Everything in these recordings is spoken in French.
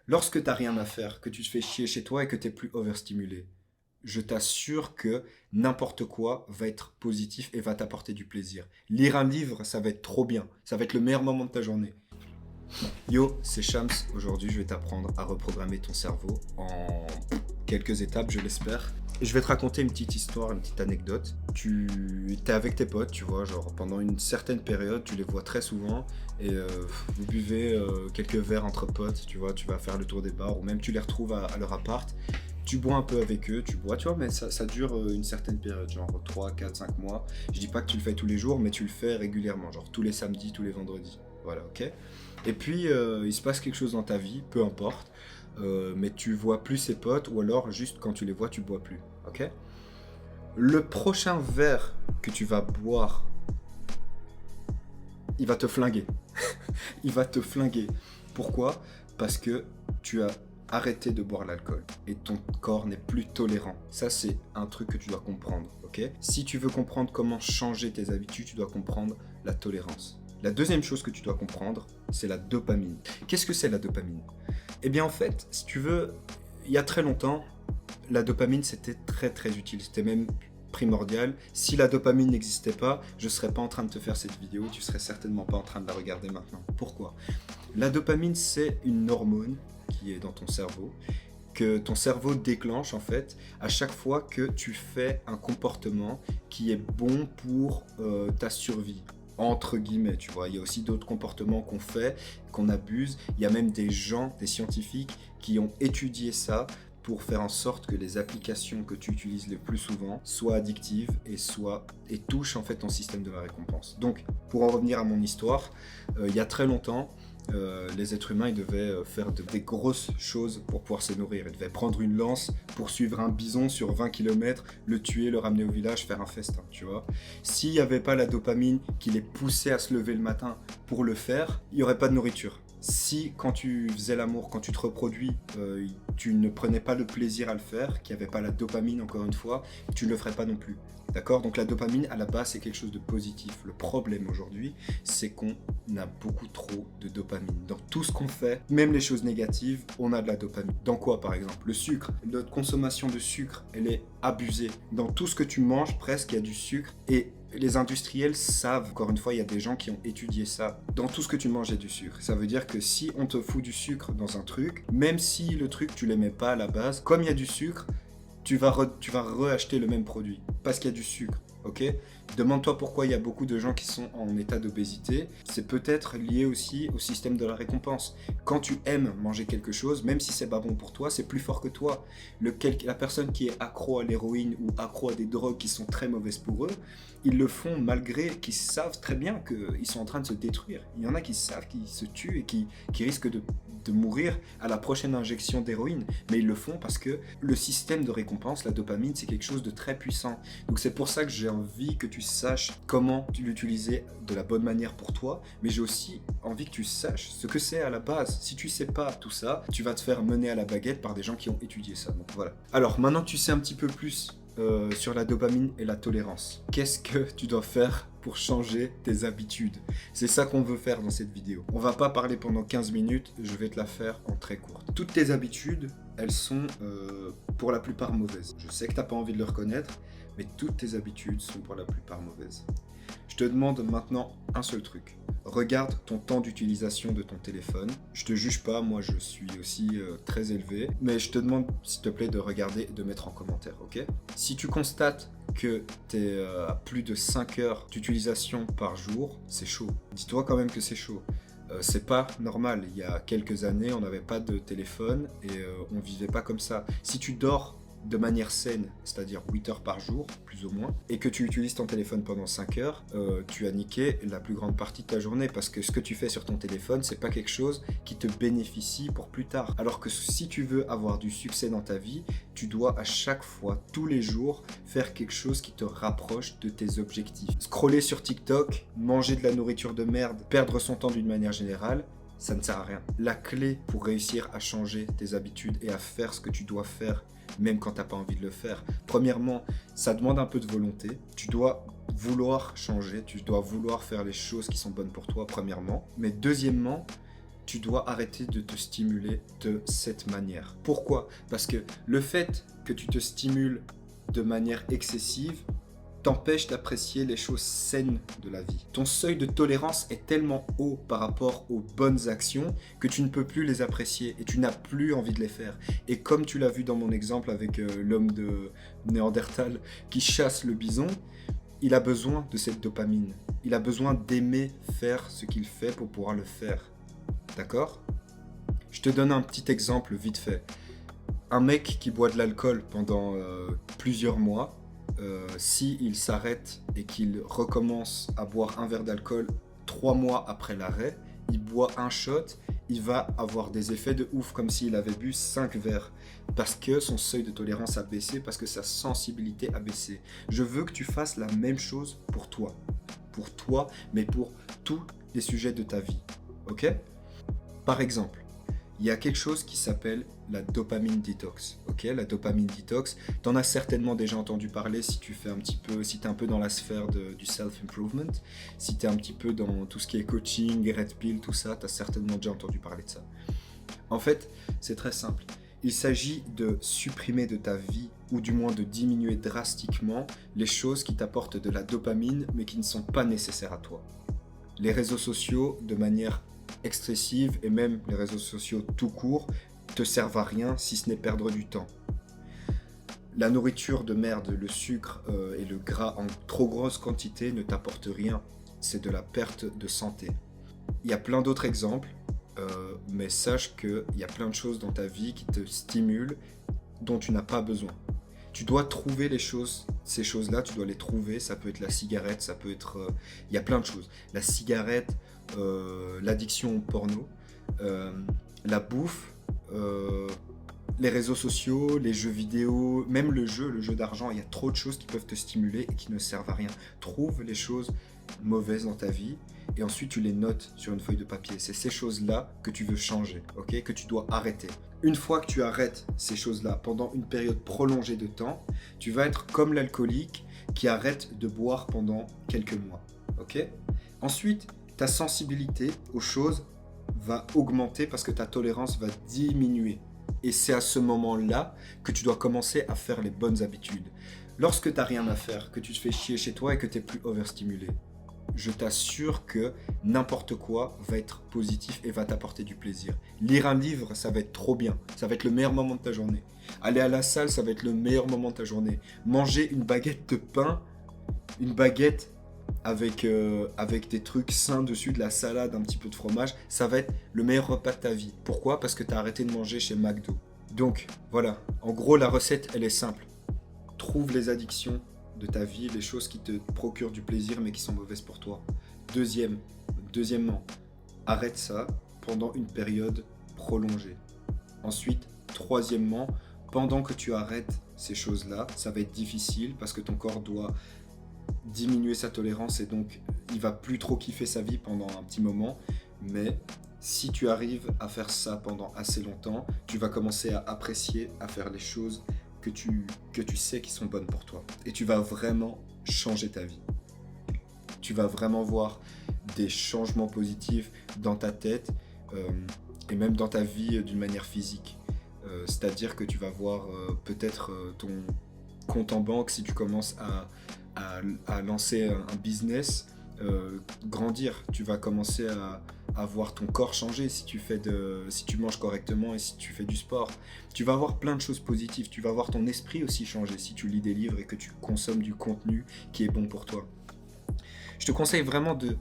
Lorsque tu n'as rien à faire, que tu te fais chier chez toi et que tu es plus overstimulé, je t'assure que n'importe quoi va être positif et va t'apporter du plaisir. Lire un livre, ça va être trop bien. Ça va être le meilleur moment de ta journée. Yo, c'est Shams. Aujourd'hui, je vais t'apprendre à reprogrammer ton cerveau en quelques étapes, je l'espère. Et je vais te raconter une petite histoire, une petite anecdote. Tu es avec tes potes, tu vois, genre pendant une certaine période, tu les vois très souvent et vous buvez quelques verres entre potes, tu vois, tu vas faire le tour des bars ou même tu les retrouves à leur appart. Tu bois un peu avec eux, tu bois, tu vois, mais ça dure une certaine période, genre 3, 4, 5 mois. Je dis pas que tu le fais tous les jours, mais tu le fais régulièrement, genre tous les samedis, tous les vendredis. Voilà, ok. Et puis, il se passe quelque chose dans ta vie, peu importe, mais tu vois plus ses potes, ou alors juste quand tu les vois, tu bois plus, ok. Le prochain verre que tu vas boire, il va te flinguer. Il va te flinguer. Pourquoi? Parce que tu as arrêté de boire l'alcool et ton corps n'est plus tolérant. Ça, c'est un truc que tu dois comprendre, ok? Si tu veux comprendre comment changer tes habitudes, tu dois comprendre la tolérance. La deuxième chose que tu dois comprendre, c'est la dopamine. Qu'est-ce que c'est la dopamine? Eh bien, en fait, si tu veux, il y a très longtemps, la dopamine, c'était très très utile. C'était même primordial. Si la dopamine n'existait pas, je ne serais pas en train de te faire cette vidéo, tu serais certainement pas en train de la regarder maintenant. Pourquoi? La dopamine, c'est une hormone qui est dans ton cerveau, que ton cerveau déclenche en fait à chaque fois que tu fais un comportement qui est bon pour ta survie. Entre guillemets, tu vois, il y a aussi d'autres comportements qu'on fait, qu'on abuse. Il y a même des gens, des scientifiques qui ont étudié ça pour faire en sorte que les applications que tu utilises le plus souvent soient addictives et touchent en fait ton système de la récompense. Donc, pour en revenir à mon histoire, il y a très longtemps, les êtres humains ils devaient faire des grosses choses pour pouvoir se nourrir. Ils devaient prendre une lance, poursuivre un bison sur 20 km, le tuer, le ramener au village, faire un festin, tu vois. S'il n'y avait pas la dopamine qui les poussait à se lever le matin pour le faire, il n'y aurait pas de nourriture. Si quand tu faisais l'amour, quand tu te reproduis, tu ne prenais pas le plaisir à le faire, qu'il n'y avait pas la dopamine encore une fois, tu ne le ferais pas non plus. D'accord? Donc la dopamine, à la base, c'est quelque chose de positif. Le problème aujourd'hui, c'est qu'on a beaucoup trop de dopamine. Dans tout ce qu'on fait, même les choses négatives, on a de la dopamine. Dans quoi, par exemple? Le sucre. Notre consommation de sucre, elle est abusée. Dans tout ce que tu manges, presque, il y a du sucre. Et les industriels savent, encore une fois, il y a des gens qui ont étudié ça. Dans tout ce que tu manges, il y a du sucre. Ça veut dire que si on te fout du sucre dans un truc, même si le truc, tu l'aimais pas à la base, comme il y a du sucre, tu vas reacheter le même produit parce qu'il y a du sucre, ok? Demande-toi pourquoi il y a beaucoup de gens qui sont en état d'obésité. C'est peut-être lié aussi au système de la récompense. Quand tu aimes manger quelque chose, même si c'est pas bon pour toi, c'est plus fort que toi. La personne qui est accro à l'héroïne ou accro à des drogues qui sont très mauvaises pour eux, ils le font malgré qu'ils savent très bien qu'ils sont en train de se détruire. Il y en a qui savent qu'ils se tuent et qui risquent de mourir à la prochaine injection d'héroïne, mais ils le font parce que le système de récompense, la dopamine, c'est quelque chose de très puissant. Donc c'est pour ça que j'ai envie que tu saches comment l'utiliser de la bonne manière pour toi, mais j'ai aussi envie que tu saches ce que c'est à la base. Si tu sais pas tout ça, tu vas te faire mener à la baguette par des gens qui ont étudié ça. Donc voilà. Alors maintenant tu sais un petit peu plus sur la dopamine et la tolérance. Qu'est-ce que tu dois faire pour changer tes habitudes? C'est ça qu'on veut faire dans cette vidéo. On va pas parler pendant 15 minutes, je vais te la faire en très courte. Toutes tes habitudes, elles sont pour la plupart mauvaises. Je sais que tu n'as pas envie de le reconnaître, mais toutes tes habitudes sont pour la plupart mauvaises. Je te demande maintenant un seul truc. Regarde ton temps d'utilisation de ton téléphone. Je te juge pas, moi je suis aussi très élevé, mais je te demande s'il te plaît de regarder et de mettre en commentaire, ok? Si tu constates que tu es à plus de 5 heures d'utilisation par jour, c'est chaud. Dis-toi quand même que c'est chaud. C'est pas normal. Il y a quelques années, on n'avait pas de téléphone et on vivait pas comme ça. Si tu dors de manière saine, c'est-à-dire 8 heures par jour, plus ou moins, et que tu utilises ton téléphone pendant 5 heures, tu as niqué la plus grande partie de ta journée, parce que ce que tu fais sur ton téléphone, c'est pas quelque chose qui te bénéficie pour plus tard. Alors que si tu veux avoir du succès dans ta vie, tu dois à chaque fois, tous les jours, faire quelque chose qui te rapproche de tes objectifs. Scroller sur TikTok, manger de la nourriture de merde, perdre son temps d'une manière générale, ça ne sert à rien. La clé pour réussir à changer tes habitudes et à faire ce que tu dois faire, même quand tu n'as pas envie de le faire. Premièrement, ça demande un peu de volonté. Tu dois vouloir changer, tu dois vouloir faire les choses qui sont bonnes pour toi, premièrement. Mais deuxièmement, tu dois arrêter de te stimuler de cette manière. Pourquoi? Parce que le fait que tu te stimules de manière excessive t'empêche d'apprécier les choses saines de la vie. Ton seuil de tolérance est tellement haut par rapport aux bonnes actions que tu ne peux plus les apprécier et tu n'as plus envie de les faire. Et comme tu l'as vu dans mon exemple avec l'homme de Néandertal qui chasse le bison, il a besoin de cette dopamine. Il a besoin d'aimer faire ce qu'il fait pour pouvoir le faire. D'accord? Je te donne un petit exemple vite fait. Un mec qui boit de l'alcool pendant plusieurs mois, s'il s'arrête et qu'il recommence à boire un verre d'alcool 3 mois après l'arrêt, il boit un shot, il va avoir des effets de ouf comme s'il avait bu 5 verres parce que son seuil de tolérance a baissé, parce que sa sensibilité a baissé. Je veux que tu fasses la même chose pour toi, mais pour tous les sujets de ta vie, ok? Par exemple, il y a quelque chose qui s'appelle la dopamine detox. Ok, la dopamine detox, tu en as certainement déjà entendu parler si tu fais si tu es un peu dans la sphère du self-improvement, si tu es un petit peu dans tout ce qui est coaching, red pill, tout ça, tu as certainement déjà entendu parler de ça. En fait, c'est très simple. Il s'agit de supprimer de ta vie, ou du moins de diminuer drastiquement, les choses qui t'apportent de la dopamine, mais qui ne sont pas nécessaires à toi. Les réseaux sociaux, de manière excessive, et même les réseaux sociaux tout court, te servent à rien si ce n'est perdre du temps. La nourriture de merde, le sucre et le gras en trop grosse quantité ne t'apportent rien. C'est de la perte de santé. Il y a plein d'autres exemples, mais sache qu'il y a plein de choses dans ta vie qui te stimulent, dont tu n'as pas besoin. Tu dois trouver les choses, ces choses-là, tu dois les trouver. Ça peut être la cigarette, ça peut être... il y a plein de choses. La cigarette, l'addiction au porno, la bouffe, les réseaux sociaux, les jeux vidéo, même le jeu d'argent. Il y a trop de choses qui peuvent te stimuler et qui ne servent à rien. Trouve les choses mauvaises dans ta vie et ensuite tu les notes sur une feuille de papier. C'est ces choses-là que tu veux changer, ok, que tu dois arrêter. Une fois que tu arrêtes ces choses-là pendant une période prolongée de temps, tu vas être comme l'alcoolique qui arrête de boire pendant quelques mois, ok. Ensuite, ta sensibilité aux choses va augmenter parce que ta tolérance va diminuer. Et c'est à ce moment-là que tu dois commencer à faire les bonnes habitudes. Lorsque tu n'as rien à faire, que tu te fais chier chez toi et que tu n'es plus overstimulé, je t'assure que n'importe quoi va être positif et va t'apporter du plaisir. Lire un livre, ça va être trop bien. Ça va être le meilleur moment de ta journée. Aller à la salle, ça va être le meilleur moment de ta journée. Manger une baguette de pain, une baguette avec des trucs sains dessus, de la salade, un petit peu de fromage, ça va être le meilleur repas de ta vie. Pourquoi? Parce que tu as arrêté de manger chez McDo. Donc, voilà. En gros, la recette, elle est simple. Trouve les addictions de ta vie, les choses qui te procurent du plaisir mais qui sont mauvaises pour toi. Deuxièmement, arrête ça pendant une période prolongée. Ensuite, troisièmement, pendant que tu arrêtes ces choses-là, ça va être difficile parce que ton corps doit diminuer sa tolérance et donc il va plus trop kiffer sa vie pendant un petit moment. Mais si tu arrives à faire ça pendant assez longtemps, tu vas commencer à apprécier, à faire les choses que tu sais qui sont bonnes pour toi. Et tu vas vraiment changer ta vie. Tu vas vraiment voir des changements positifs dans ta tête et même dans ta vie d'une manière physique. C'est-à-dire que tu vas voir peut-être ton compte en banque si tu commences à lancer un business grandir. Tu vas commencer à voir ton corps changer si tu manges correctement et si tu fais du sport. Tu vas voir plein de choses positives. Tu vas voir ton esprit aussi changer si tu lis des livres et que tu consommes du contenu qui est bon pour toi. Je te conseille vraiment de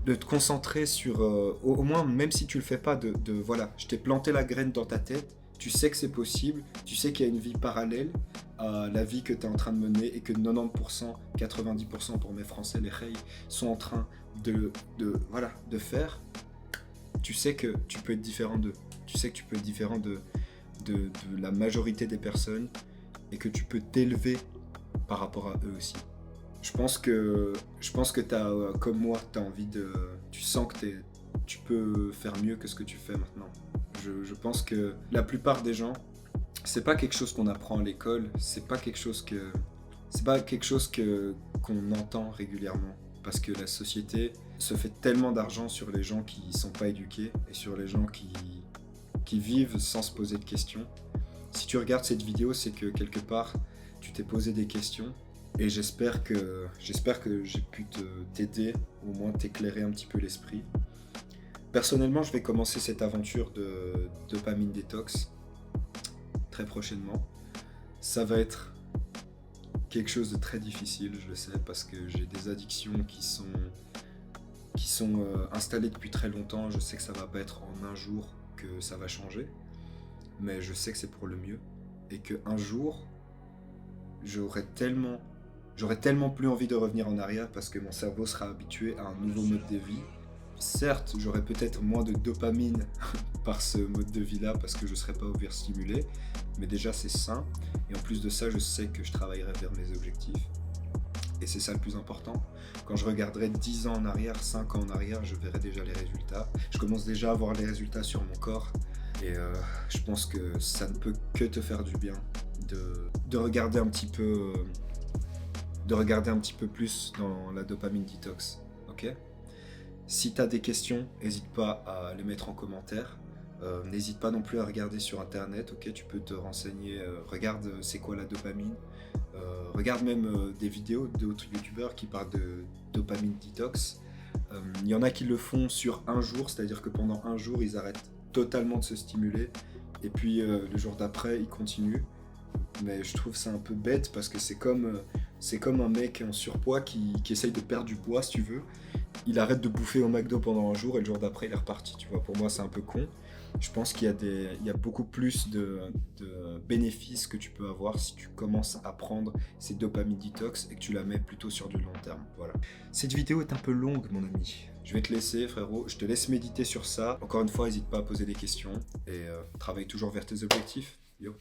te concentrer sur, au moins, même si tu le fais pas, voilà, je t'ai planté la graine dans ta tête, tu sais que c'est possible, tu sais qu'il y a une vie parallèle à la vie que tu es en train de mener et que 90%, 90% pour mes Français, les reilles, sont en train de faire. Tu sais que tu peux être différent d'eux. Tu sais que tu peux être différent de la majorité des personnes et que tu peux t'élever par rapport à eux aussi. Je pense que t'as, comme moi, tu sens que tu peux faire mieux que ce que tu fais maintenant. Je pense que la plupart des gens, c'est pas quelque chose qu'on apprend à l'école, c'est pas quelque chose qu'on entend régulièrement. Parce que la société, se fait tellement d'argent sur les gens qui sont pas éduqués et sur les gens qui vivent sans se poser de questions. Si tu regardes cette vidéo, c'est que quelque part, tu t'es posé des questions et j'espère que j'ai pu t'aider, au moins t'éclairer un petit peu l'esprit. Personnellement, je vais commencer cette aventure de dopamine détox très prochainement. Ça va être quelque chose de très difficile, je le sais, parce que j'ai des addictions qui sont installées depuis très longtemps. Je sais que ça va pas être en un jour que ça va changer, mais je sais que c'est pour le mieux et qu'un jour, j'aurai tellement plus envie de revenir en arrière parce que mon cerveau sera habitué à un nouveau mode de vie. Certes, j'aurai peut-être moins de dopamine par ce mode de vie-là parce que je ne serai pas overstimulé, mais déjà c'est sain. Et en plus de ça, je sais que je travaillerai vers mes objectifs. Et c'est ça le plus important. Quand je regarderai 10 ans en arrière, 5 ans en arrière, je verrai déjà les résultats. Je commence déjà à voir les résultats sur mon corps. Et je pense que ça ne peut que te faire du bien de regarder un petit peu plus dans la dopamine detox. Ok ? Si tu as des questions, n'hésite pas à les mettre en commentaire. N'hésite pas non plus à regarder sur internet, ok, tu peux te renseigner, regarde c'est quoi la dopamine, regarde même des vidéos d'autres youtubeurs qui parlent de dopamine detox. Il y en a qui le font sur un jour, c'est-à-dire que pendant un jour ils arrêtent totalement de se stimuler et puis le jour d'après ils continuent. Mais je trouve ça un peu bête parce que c'est comme un mec en surpoids qui essaye de perdre du poids si tu veux. Il arrête de bouffer au McDo pendant un jour et le jour d'après il est reparti, tu vois. Pour moi c'est un peu con. Je pense qu'il y a beaucoup plus de bénéfices que tu peux avoir si tu commences à prendre ces dopamine detox et que tu la mets plutôt sur du long terme. Voilà. Cette vidéo est un peu longue mon ami. Je vais te laisser frérot, je te laisse méditer sur ça. Encore une fois, n'hésite pas à poser des questions et travaille toujours vers tes objectifs. Yo.